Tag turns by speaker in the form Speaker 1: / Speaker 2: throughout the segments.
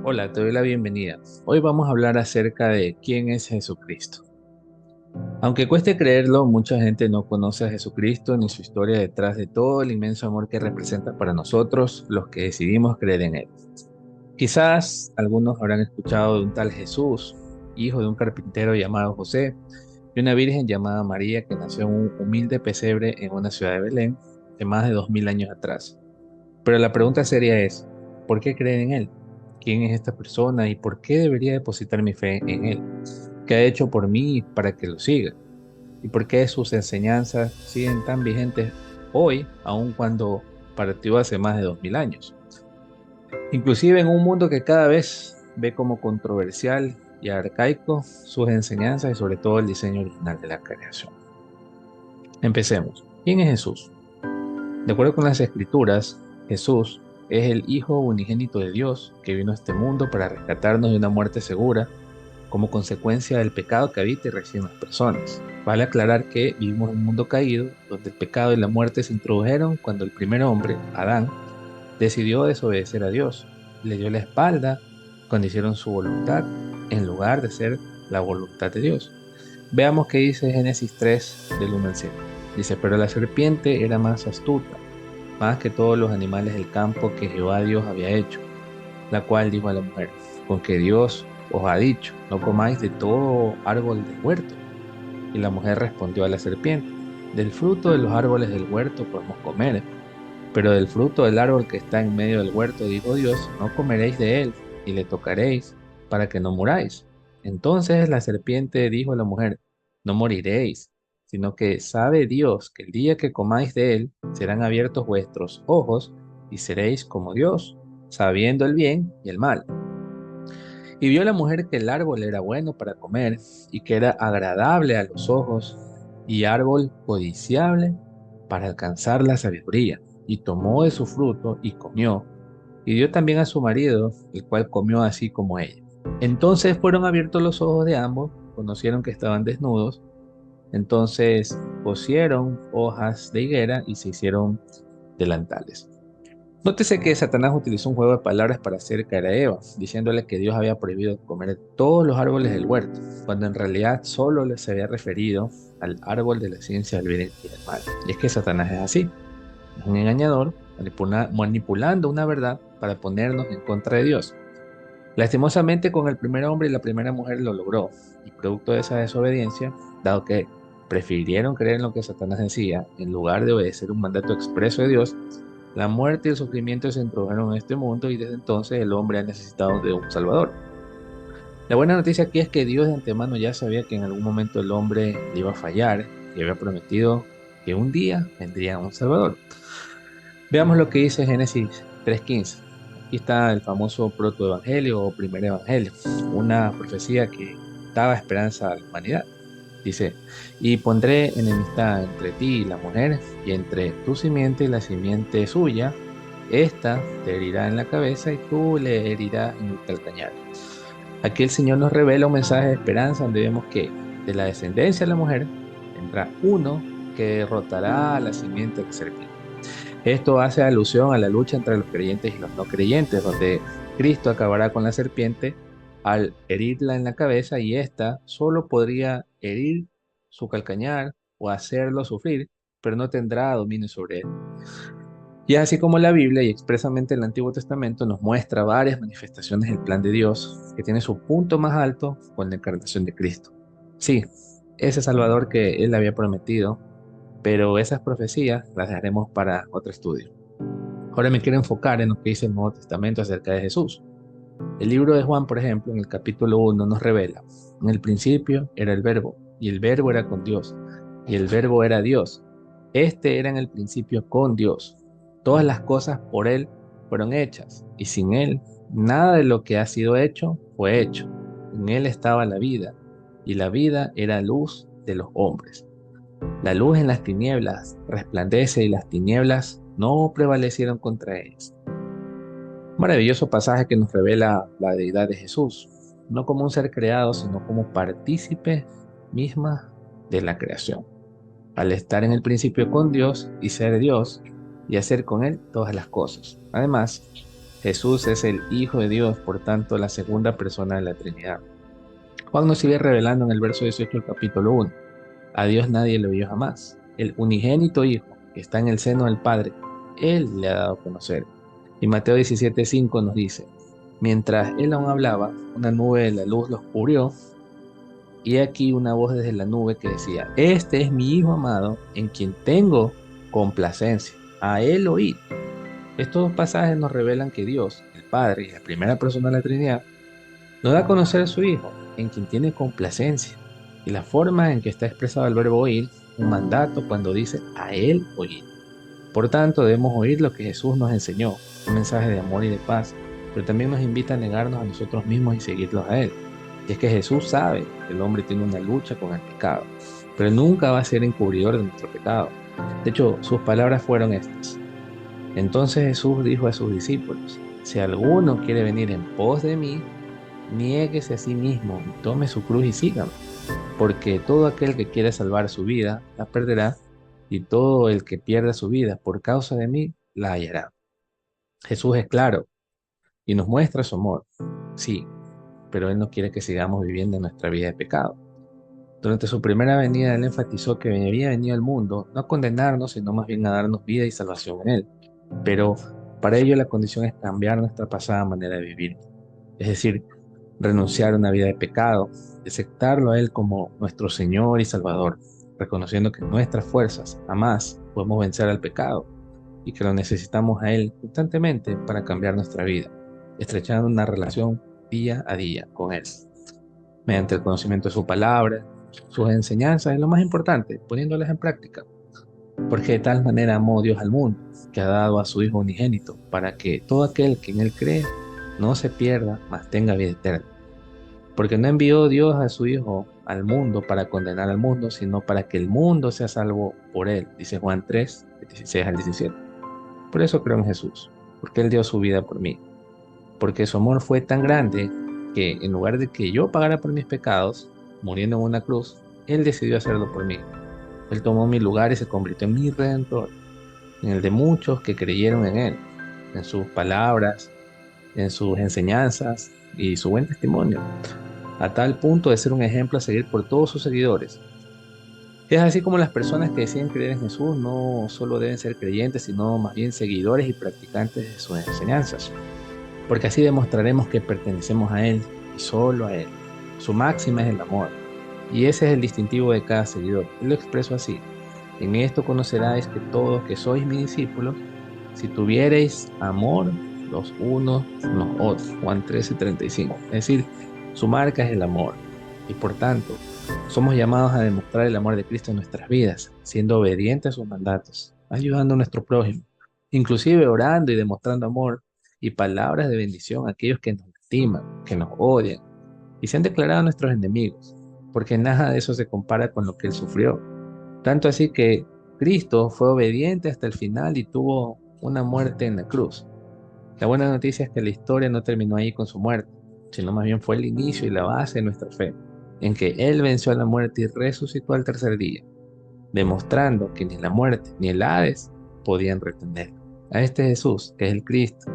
Speaker 1: Hola, te doy la bienvenida. Hoy vamos a hablar acerca de quién es Jesucristo. Aunque cueste creerlo, mucha gente no conoce a Jesucristo ni su historia detrás de todo el inmenso amor que representa para nosotros los que decidimos creer en Él. Quizás algunos habrán escuchado de un tal Jesús, hijo de un carpintero llamado José, y una virgen llamada María que nació en un humilde pesebre en una ciudad de Belén de más de 2000 años atrás. Pero la pregunta seria es, ¿por qué creen en Él? ¿Quién es esta persona y por qué debería depositar mi fe en Él? ¿Qué ha hecho por mí para que lo siga? ¿Y por qué sus enseñanzas siguen tan vigentes hoy, aun cuando partió hace más de 2000 años? Inclusive en un mundo que cada vez ve como controversial y arcaico sus enseñanzas y sobre todo el diseño original de la creación. Empecemos. ¿Quién es Jesús? De acuerdo con las Escrituras, Jesús es el Hijo unigénito de Dios que vino a este mundo para rescatarnos de una muerte segura como consecuencia del pecado que habita y reside en las personas. Vale aclarar que vivimos en un mundo caído donde el pecado y la muerte se introdujeron cuando el primer hombre, Adán, decidió desobedecer a Dios, le dio la espalda cuando hicieron su voluntad en lugar de ser la voluntad de Dios. Veamos qué dice Génesis 3 del 1 al 7. Dice, pero la serpiente era más astuta, más que todos los animales del campo que Jehová Dios había hecho, la cual dijo a la mujer, con que Dios os ha dicho, no comáis de todo árbol del huerto. Y la mujer respondió a la serpiente, del fruto de los árboles del huerto podemos comer, pero del fruto del árbol que está en medio del huerto, dijo Dios, no comeréis de él, y le tocaréis, para que no muráis. Entonces la serpiente dijo a la mujer, no moriréis, sino que sabe Dios que el día que comáis de él, serán abiertos vuestros ojos, y seréis como Dios, sabiendo el bien y el mal. Y vio la mujer que el árbol era bueno para comer, y que era agradable a los ojos, y árbol codiciable para alcanzar la sabiduría. Y tomó de su fruto y comió, y dio también a su marido, el cual comió así como ella. Entonces fueron abiertos los ojos de ambos, conocieron que estaban desnudos, entonces cosieron hojas de higuera y se hicieron delantales. Nótese que Satanás utilizó un juego de palabras para hacer caer a Eva, diciéndole que Dios había prohibido comer de todos los árboles del huerto, cuando en realidad solo les había referido al árbol de la ciencia del bien y del mal. Y es que Satanás es así, es un engañador, manipulando una verdad para ponernos en contra de Dios. Lastimosamente, con el primer hombre y la primera mujer lo logró, y producto de esa desobediencia, dado que prefirieron creer en lo que Satanás decía, en lugar de obedecer un mandato expreso de Dios, la muerte y el sufrimiento se introdujeron en este mundo y desde entonces el hombre ha necesitado de un Salvador. La buena noticia aquí es que Dios de antemano ya sabía que en algún momento el hombre le iba a fallar y había prometido que un día vendría un Salvador. Veamos lo que dice Génesis 3:15. Aquí está el famoso protoevangelio o primer evangelio, una profecía que daba esperanza a la humanidad. Dice, y pondré enemistad entre ti y la mujer, y entre tu simiente y la simiente suya. Esta te herirá en la cabeza y tú le herirás en el calcañar. Aquí el Señor nos revela un mensaje de esperanza donde vemos que de la descendencia de la mujer vendrá uno que derrotará a la simiente del serpiente. Esto hace alusión a la lucha entre los creyentes y los no creyentes, donde Cristo acabará con la serpiente al herirla en la cabeza y ésta solo podría herir su calcañar o hacerlo sufrir, pero no tendrá dominio sobre él. Y es así como la Biblia y expresamente el Antiguo Testamento nos muestra varias manifestaciones del plan de Dios que tiene su punto más alto con la encarnación de Cristo. Sí, ese Salvador que Él había prometido, pero esas profecías las dejaremos para otro estudio. Ahora me quiero enfocar en lo que dice el Nuevo Testamento acerca de Jesús. El libro de Juan, por ejemplo, en el capítulo 1 nos revela, en el principio era el verbo, y el verbo era con Dios, y el verbo era Dios. Este era en el principio con Dios. Todas las cosas por Él fueron hechas, y sin Él nada de lo que ha sido hecho fue hecho. En Él estaba la vida, y la vida era luz de los hombres. La luz en las tinieblas resplandece y las tinieblas no prevalecieron contra ellas. Maravilloso pasaje que nos revela la deidad de Jesús, no como un ser creado, sino como partícipe misma de la creación. Al estar en el principio con Dios y ser Dios y hacer con Él todas las cosas. Además, Jesús es el Hijo de Dios, por tanto, la segunda persona de la Trinidad. Juan nos sigue revelando en el verso 18 del capítulo 1. A Dios nadie lo vio jamás. El unigénito Hijo, que está en el seno del Padre, Él le ha dado a conocer. Y Mateo 17:5 nos dice, mientras Él aún hablaba, una nube de la luz los cubrió, y aquí una voz desde la nube que decía, este es mi Hijo amado, en quien tengo complacencia. A Él oíd. Estos dos pasajes nos revelan que Dios, el Padre y la primera persona de la Trinidad, nos da a conocer a su Hijo, en quien tiene complacencia, y la forma en que está expresado el verbo oír, un mandato cuando dice a Él oír. Por tanto, debemos oír lo que Jesús nos enseñó, un mensaje de amor y de paz, pero también nos invita a negarnos a nosotros mismos y seguirlos a Él. Y es que Jesús sabe que el hombre tiene una lucha con el pecado, pero nunca va a ser encubridor de nuestro pecado. De hecho, sus palabras fueron estas. Entonces Jesús dijo a sus discípulos, si alguno quiere venir en pos de mí, niéguese a sí mismo y tome su cruz y sígame, porque todo aquel que quiera salvar su vida la perderá, y todo el que pierda su vida por causa de mí la hallará. Jesús es claro y nos muestra su amor, sí, pero Él no quiere que sigamos viviendo nuestra vida de pecado. Durante su primera venida, Él enfatizó que había venido al mundo no a condenarnos, sino más bien a darnos vida y salvación en Él. Pero para ello la condición es cambiar nuestra pasada manera de vivir. Es decir, renunciar a una vida de pecado, aceptarlo a Él como nuestro Señor y Salvador, reconociendo que nuestras fuerzas jamás podemos vencer al pecado y que lo necesitamos a Él constantemente para cambiar nuestra vida, estrechando una relación día a día con Él, mediante el conocimiento de su palabra, sus enseñanzas y lo más importante, poniéndolas en práctica. Porque de tal manera amó Dios al mundo, que ha dado a su Hijo unigénito, para que todo aquel que en Él cree no se pierda, mas tenga vida eterna. Porque no envió Dios a su Hijo al mundo para condenar al mundo, sino para que el mundo sea salvo por Él, dice Juan 3, 16 al 17. Por eso creo en Jesús, porque Él dio su vida por mí. Porque su amor fue tan grande que en lugar de que yo pagara por mis pecados, muriendo en una cruz, Él decidió hacerlo por mí. Él tomó mi lugar y se convirtió en mi redentor, en el de muchos que creyeron en Él, en sus palabras, en sus enseñanzas y su buen testimonio, a tal punto de ser un ejemplo a seguir por todos sus seguidores. Es así como las personas que deciden creer en Jesús no solo deben ser creyentes, sino más bien seguidores y practicantes de sus enseñanzas, porque así demostraremos que pertenecemos a Él y solo a Él. Su máxima es el amor, y ese es el distintivo de cada seguidor. Él lo expreso así. En esto conoceráis que todos que sois mis discípulos, si tuviereis amor los unos con los otros. Juan 13:35. Es decir, su marca es el amor. Y por tanto, somos llamados a demostrar el amor de Cristo en nuestras vidas, siendo obedientes a sus mandatos, ayudando a nuestro prójimo, inclusive orando y demostrando amor y palabras de bendición a aquellos que nos estiman, que nos odian y se han declarado nuestros enemigos, porque nada de eso se compara con lo que Él sufrió. Tanto así que Cristo fue obediente hasta el final y tuvo una muerte en la cruz. La buena noticia es que la historia no terminó ahí con su muerte, sino más bien fue el inicio y la base de nuestra fe, en que Él venció a la muerte y resucitó al tercer día, demostrando que ni la muerte ni el Hades podían retenerlo. A este Jesús, que es el Cristo,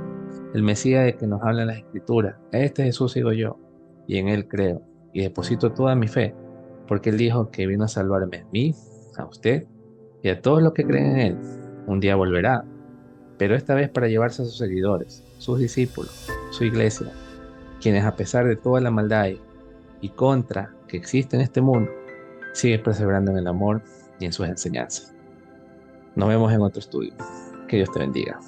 Speaker 1: el Mesías de que nos hablan las Escrituras, a este Jesús sigo yo, y en Él creo, y deposito toda mi fe, porque Él dijo que vino a salvarme a mí, a usted y a todos los que creen en Él. Un día volverá, pero esta vez para llevarse a sus seguidores, sus discípulos, su iglesia, quienes a pesar de toda la maldad y contra que existe en este mundo, siguen perseverando en el amor y en sus enseñanzas. Nos vemos en otro estudio. Que Dios te bendiga.